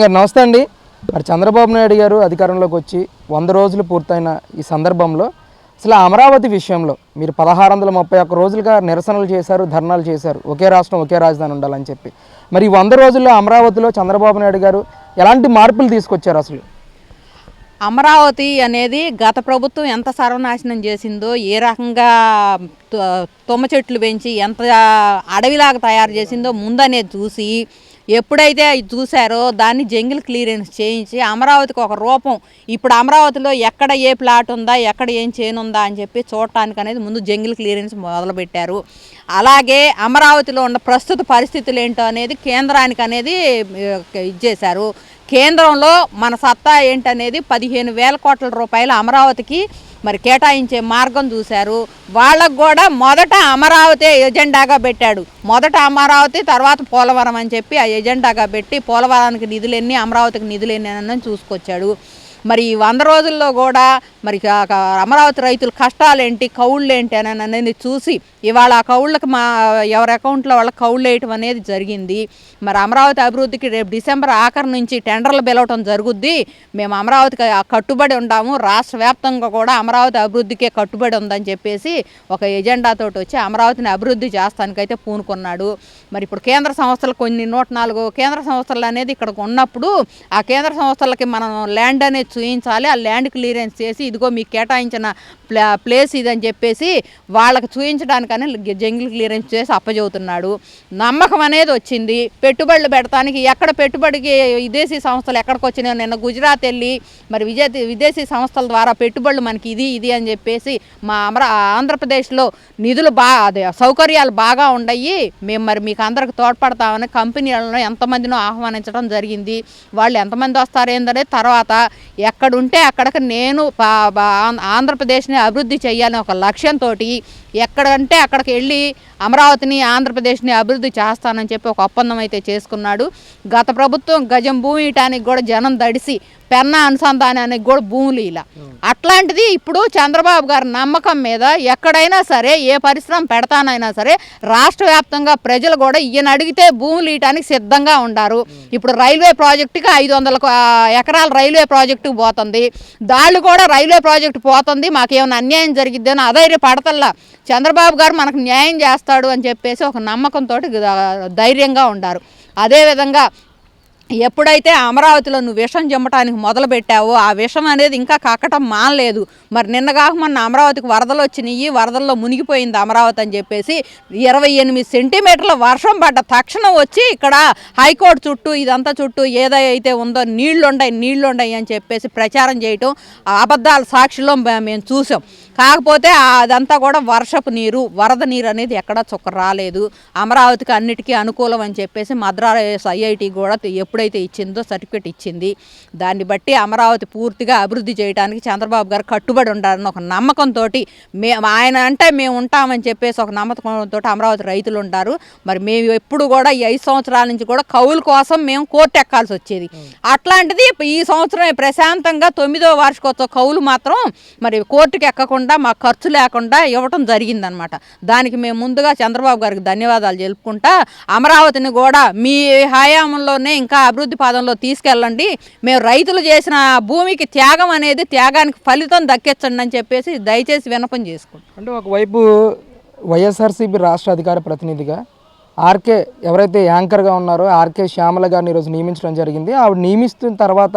నమస్తే అండి. మరి చంద్రబాబు నాయుడు గారు అధికారంలోకి వచ్చి 100 రోజులు పూర్తయిన ఈ సందర్భంలో అసలు అమరావతి విషయంలో మీరు 1631 రోజులుగా నిరసనలు చేశారు, ధర్నాలు చేశారు, ఒకే రాష్ట్రం ఒకే రాజధాని ఉండాలని చెప్పి. మరి 100 రోజుల్లో అమరావతిలో చంద్రబాబు నాయుడు గారు ఎలాంటి మార్పులు తీసుకొచ్చారు? అసలు అమరావతి అనేది గత ప్రభుత్వం ఎంత సర్వనాశనం చేసిందో, ఏ రకంగా తుమ్మ చెట్లు పెంచి ఎంత అడవిలాగా తయారు చేసిందో ముందనేది చూసి, ఎప్పుడైతే చూశారో దాన్ని జంగిల్ క్లియరెన్స్ చేయించి అమరావతికి ఒక రూపం, ఇప్పుడు అమరావతిలో ఎక్కడ ఏ ప్లాట్ ఉందా, ఎక్కడ ఏం చేయనుందా అని చెప్పి చూడటానికి అనేది ముందు జంగిల్ క్లియరెన్స్ మొదలుపెట్టారు. అలాగే అమరావతిలో ఉన్న ప్రస్తుత పరిస్థితులు ఏంటో అనేది కేంద్రానికి అనేది ఇచ్చేశారు. కేంద్రంలో మన సత్తా ఏంటనేది 15,000 కోట్ల రూపాయలు అమరావతికి మరి కేటాయించే మార్గం చూశారు. వాళ్ళకు కూడా మొదట అమరావతి ఎజెండాగా పెట్టాడు. మొదట అమరావతి, తర్వాత పోలవరం అని చెప్పి ఆ ఎజెండాగా పెట్టి పోలవరానికి నిధులెన్ని, అమరావతికి నిధులెన్ని అని చూసుకొచ్చాడు. మరి 100 రోజుల్లో కూడా మరి అమరావతి రైతుల కష్టాలేంటి, కౌళ్ళు ఏంటి అని అనేది చూసి ఇవాళ ఆ కౌళ్ళకి ఎవరి అకౌంట్లో వాళ్ళకి కౌళ్ళు వేయటం అనేది జరిగింది. మరి అమరావతి అభివృద్ధికి రేపు డిసెంబర్ ఆఖరి నుంచి టెండర్లు పిలవటం జరుగుద్ది. మేము అమరావతికి కట్టుబడి ఉంటాము, రాష్ట్ర వ్యాప్తంగా కూడా అమరావతి అభివృద్ధికే కట్టుబడి ఉందని చెప్పేసి ఒక ఎజెండాతో వచ్చి అమరావతిని అభివృద్ధి చేస్తానికైతే పూనుకున్నాడు. మరి ఇప్పుడు కేంద్ర సంస్థలు కొన్ని 104 కేంద్ర సంస్థలు అనేది ఇక్కడ ఉన్నప్పుడు ఆ కేంద్ర సంస్థలకి మనం ల్యాండ్ అనేది చూపించాలి. ఆ ల్యాండ్ క్లియరెన్స్ చేసి ఇదిగో మీకు కేటాయించిన ప్లేస్ ఇదని చెప్పేసి వాళ్ళకి చూపించడానికని జంగిల్ క్లియరెన్స్ చేసి అప్పచెబుతున్నాడు. నమ్మకం అనేది వచ్చింది. పెట్టుబడులు పెడతానికి ఎక్కడ పెట్టుబడికి విదేశీ సంస్థలు ఎక్కడికి వచ్చినాయో నిన్న గుజరాత్ వెళ్ళి మరి విదేశీ సంస్థల ద్వారా పెట్టుబడులు మనకి ఇది అని చెప్పేసి మా ఆంధ్రప్రదేశ్లో నిధులు అదే సౌకర్యాలు బాగా ఉండయి, మేము మరి మీకు అందరికి తోడ్పడతామని కంపెనీలను ఎంతమందినో ఆహ్వానించడం జరిగింది. వాళ్ళు ఎంతమంది వస్తారేందనేది తర్వాత ఎక్కడుంటే అక్కడికి నేను ఆంధ్రప్రదేశ్ని అభివృద్ధి చేయాలని ఒక లక్ష్యంతో ఎక్కడంటే అక్కడికి వెళ్ళి అమరావతిని, ఆంధ్రప్రదేశ్ని అభివృద్ధి చేస్తానని చెప్పి ఒక ఒప్పందం అయితే చేసుకున్నాడు. గత ప్రభుత్వం గజం భూమి ఇయటానికి కూడా జనం దడిసి పెన్నా అనుసంధానానికి కూడా భూములు ఇలా. అట్లాంటిది ఇప్పుడు చంద్రబాబు గారి నమ్మకం మీద ఎక్కడైనా సరే ఏ పరిశ్రమ పెడతానైనా సరే రాష్ట్ర వ్యాప్తంగా ప్రజలు కూడా ఈయన అడిగితే భూములు ఇయటానికి సిద్ధంగా ఉండారు. ఇప్పుడు రైల్వే ప్రాజెక్టుకి 500 ఎకరాల రైల్వే ప్రాజెక్టుకు పోతుంది. దాళ్ళు కూడా రైల్వే ప్రాజెక్టు పోతుంది, మాకేమైనా అన్యాయం జరిగిద్ది అని అధైర్య పడతల్లా. చంద్రబాబు గారు మనకు న్యాయం చేస్తాడు అని చెప్పేసి ఒక నమ్మకంతో ధైర్యంగా ఉండారు. అదేవిధంగా ఎప్పుడైతే అమరావతిలో నువ్వు విషం జమ్మటానికి మొదలుపెట్టావో ఆ విషం అనేది ఇంకా కక్కటం మానలేదు. మరి నిన్నగాక మొన్న అమరావతికి వరదలు వచ్చినాయి, వరదల్లో మునిగిపోయింది అమరావతి అని చెప్పేసి 28 సెంటీమీటర్ల వర్షం పడ్డ తక్షణం వచ్చి ఇక్కడ హైకోర్టు చుట్టూ ఇదంతా చుట్టూ ఏదైతే ఉందో నీళ్లుండయి అని చెప్పేసి ప్రచారం చేయటం అబద్ధాల సాక్షిలో మేము చూసాం. కాకపోతే అదంతా కూడా వర్షపు నీరు, వరద నీరు అనేది ఎక్కడా చుక్క రాలేదు. అమరావతికి అన్నిటికీ అనుకూలం అని చెప్పేసి మద్రాస్ ఐఐటి కూడా ఎప్పుడైతే ఇచ్చిందో సర్టిఫికేట్ ఇచ్చింది. దాన్ని బట్టి అమరావతి పూర్తిగా అభివృద్ధి చేయడానికి చంద్రబాబు గారు కట్టుబడి ఉండాలని ఒక నమ్మకంతో ఆయన అంటే మేము ఉంటామని చెప్పేసి ఒక నమ్మకంతో అమరావతి రైతులు ఉంటారు. మరి మేము ఎప్పుడు కూడా ఈ 5 సంవత్సరాల నుంచి కూడా కౌలు కోసం మేము కోర్టు ఎక్కాల్సి వచ్చేది. అట్లాంటిది ఈ సంవత్సరం ప్రశాంతంగా 9వ వార్షికోత్సవ కౌలు మాత్రం మరి కోర్టుకి ఎక్కకుండా మాకు ఖర్చు లేకుండా ఇవ్వటం జరిగిందనమాట. దానికి మేము ముందుగా చంద్రబాబు గారికి ధన్యవాదాలు తెలుపుకుంటా అమరావతిని కూడా మీ హయాంలోనే ఇంకా అభివృద్ధి పాదంలో తీసుకెళ్ళండి, మేము రైతులు చేసిన భూమికి త్యాగం అనేది త్యాగానికి ఫలితం దక్కించండి అని చెప్పేసి దయచేసి విన్నపం చేసుకుంటాం. అంటే ఒకవైపు వైఎస్ఆర్సీపీ రాష్ట్ర అధికార ప్రతినిధిగా ఆర్కే ఎవరైతే యాంకర్గా ఉన్నారో ఆర్కే శ్యామల గారిని ఈరోజు నియమించడం జరిగింది. ఆవిడ నియమిస్తున్న తర్వాత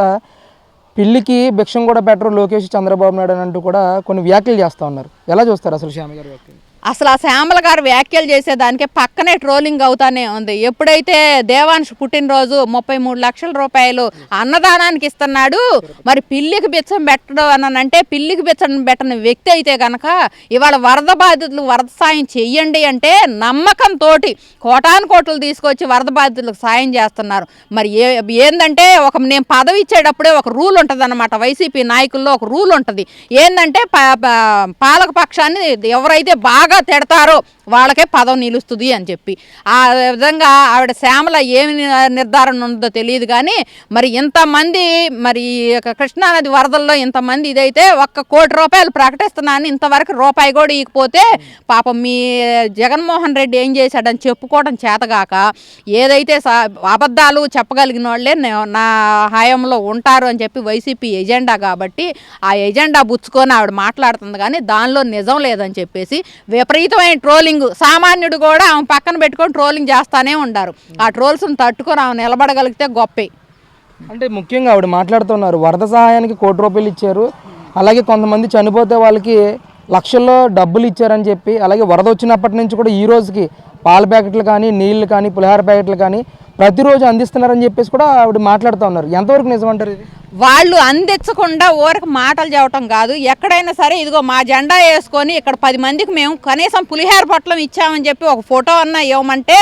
పిల్లికి భిక్షం కూడా పెట్టరు లోకేష్ చంద్రబాబు నాయుడు అని అంటూ కూడా కొన్ని వ్యాఖ్యలు చేస్తూ ఉన్నారు. ఎలా చూస్తారు అసలు శ్యామ గారి వ్యాఖ్యలు? అసలు ఆ శ్యామల గారు వ్యాఖ్యలు చేసేదానికే పక్కనే ట్రోలింగ్ అవుతానే ఉంది. ఎప్పుడైతే దేవాంశ్ పుట్టినరోజు 33 లక్షల రూపాయలు అన్నదానానికి ఇస్తున్నాడు, మరి పిల్లికి బిచ్చం పెట్టడం అనంటే పిల్లికి బిచ్చం పెట్టని వ్యక్తి అయితే కనుక ఇవాళ వరద బాధితులకు వరద సాయం చెయ్యండి అంటే నమ్మకంతో కోటాను కోట్లు తీసుకొచ్చి వరద బాధితులకు సాయం చేస్తున్నారు. మరి ఏంటంటే నేను పదవి ఇచ్చేటప్పుడే ఒక రూల్ ఉంటుంది అన్నమాట. వైసీపీ నాయకుల్లో ఒక రూల్ ఉంటుంది ఏంటంటే పాలక పక్షాన్ని ఎవరైతే బాగా బాగా తిడతారో వాళ్ళకే పదవి నిలుస్తుంది అని చెప్పి ఆ విధంగా ఆవిడ శ్యామల ఏమి నిర్ధారణ ఉందో తెలియదు కానీ మరి ఇంతమంది మరి కృష్ణానది వరదల్లో ఇంతమంది ఇదైతే ₹1 కోటి ప్రకటిస్తున్నాను ఇంతవరకు రూపాయి కూడా ఇకపోతే పాపం మీ జగన్మోహన్ రెడ్డి ఏం చేశాడని చెప్పుకోవడం చేతగాక ఏదైతే అబద్ధాలు చెప్పగలిగిన వాళ్ళే నా హయాంలో ఉంటారు అని చెప్పి వైసీపీ ఎజెండా కాబట్టి ఆ ఎజెండా బుచ్చుకొని ఆవిడ మాట్లాడుతుంది కానీ దానిలో నిజం లేదని చెప్పేసి విపరీతమైన ట్రోలింగ్ సామాన్యుడు కూడా ఆమె పక్కన పెట్టుకొని ట్రోలింగ్ చేస్తానే ఉంటారు ఆ ట్రోల్స్ని తట్టుకొని ఆమె నిలబడగలిగితే గొప్పే. అంటే ముఖ్యంగా ఆవిడ మాట్లాడుతున్నారు వరద సహాయానికి ₹1 ఇచ్చారు, అలాగే కొంతమంది చనిపోతే వాళ్ళకి లక్షల్లో డబ్బులు ఇచ్చారని చెప్పి, అలాగే వరద వచ్చినప్పటి నుంచి కూడా ఈ రోజుకి పాల ప్యాకెట్లు కానీ నీళ్లు కానీ పులిహార ప్యాకెట్లు కానీ ప్రతిరోజు అందిస్తున్నారని చెప్పేసి కూడా ఆవిడ మాట్లాడుతూ ఉన్నారు. ఎంతవరకు నిజమంటారు ఇది? వాళ్ళు అందించకుండా ఊరికి మాటలు చెప్పటం కాదు, ఎక్కడైనా సరే ఇదిగో మా జెండా వేసుకొని ఇక్కడ 10 మందికి మేము కనీసం పులిహార పొట్లం ఇచ్చామని చెప్పి ఒక ఫోటో అన్నా ఇవ్వమంటే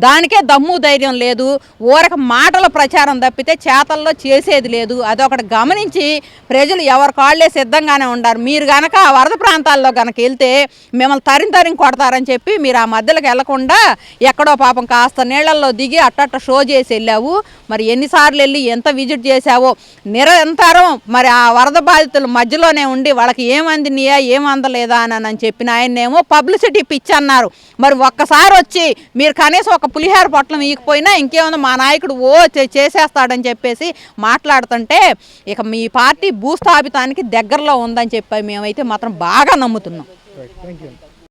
దానికే దమ్ము ధైర్యం లేదు. ఊరికి మాటల ప్రచారం తప్పితే చేతల్లో చేసేది లేదు. అదొకటి గమనించి ప్రజలు ఎవరి కాళ్లే సిద్ధంగానే ఉండారు. మీరు గనక ఆ వరద ప్రాంతాల్లో గనక వెళ్తే మిమ్మల్ని తరిం కొడతారని చెప్పి మీరు ఆ మధ్యలోకి వెళ్లకుండా ఎక్కడో పాపం కాస్త నీళ్లలో దిగి అట్టట్ట షో చేసి వెళ్ళావు. మరి ఎన్నిసార్లు వెళ్ళి ఎంత విజిట్ చేసావో నిరంతరం మరి ఆ వరద బాధితుల మధ్యలోనే ఉండి వాళ్ళకి ఏమందినయా ఏం అందలేదా అని చెప్పిన ఆయన్నేమో పబ్లిసిటీ పిచ్చి అన్నారు. మరి ఒక్కసారి వచ్చి మీరు కనీసం ఒక పులిహార పొట్లం ఇకపోయినా ఇంకేముందో మా నాయకుడు చేసేస్తాడని చెప్పేసి మాట్లాడుతుంటే ఇక మీ పార్టీ భూస్థాపితానికి దగ్గరలో ఉందని చెప్పి మేమైతే మాత్రం బాగా నమ్ముతున్నాం.